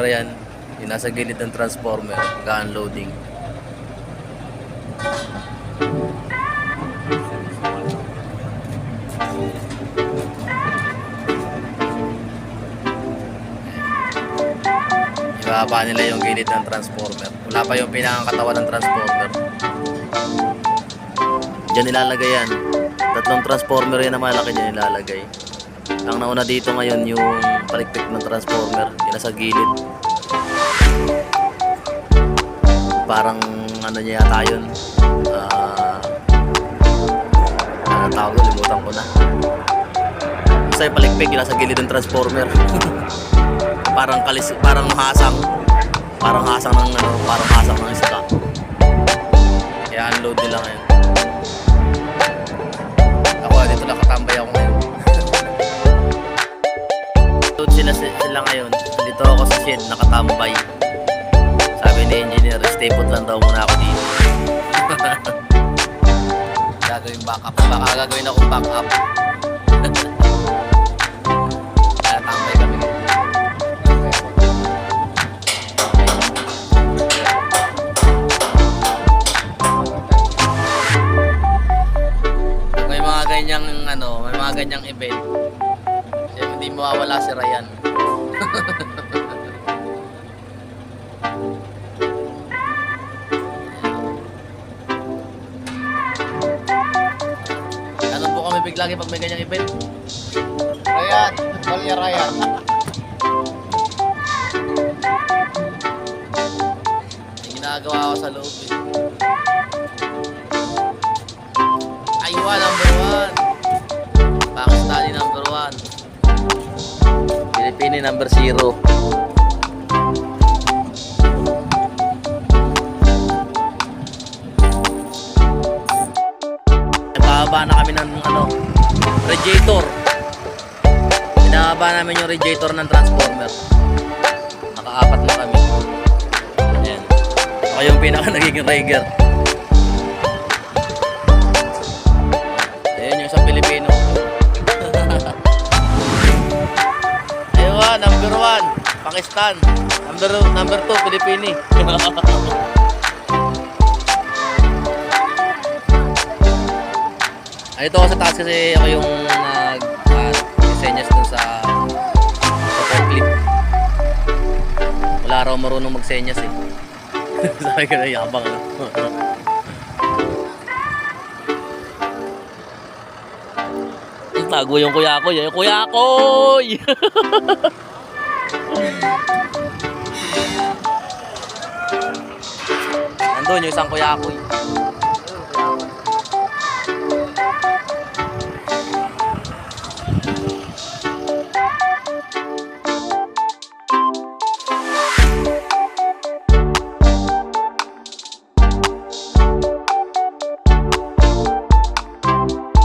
transformer yan. Yung nasa gilid ng transformer, ga-unloading. Ibaba nila yung gilid ng transformer. Wala pa yung pinakakatawan ng transformer. Diyan nilalagay yan. Tatlong transformer yan na malaki dyan nilalagay. Ang nauna dito ngayon yung palikpik ng transformer. Yung nasa gilid. Parang ano niya yata yun. Ano tawag ko? Limutan ko na. Basta yung palikpik yung nasa gilid ng transformer. Parang hasang. Parang hasang ng ano, parang hasang ng isa. Kaya unload nila ngayon. Ako dito lang katambay ako ngayon. Unload sila ngayon. Dito ako sa shed nakatambay. Sabi ni engineer, stay put lang daw muna ako dito. Gagawin backup. Baka gagawin akong backup. Tambay kami. May mga ganyang event. Kasi hindi mawawala si Ryan. Ano po kami biglagi pag may ganyang event? Ryan, Kolya Ryan. May ginagawa ko sa loob eh. Aywa, number 1. Pakistani number 1. Pilipini number 0. Nagpahaba na kami ng radiator. Pinahaba namin yung radiator ng transformer. Naka-4 na kami. Ayan. Ako yung pinaka nagiging rigger. Ayan yung sa Pilipino. Ayun, number 1 Pakistan. Number 2 Pilipini. Ito ako sa taas kasi ako yung nag-senyas dun sa forklift. Wala raw marunong mag-senyas eh. Sabi ko na yabang na. Tago yung kuya ko. Yung kuya ko! Nandun yung isang kuya ko.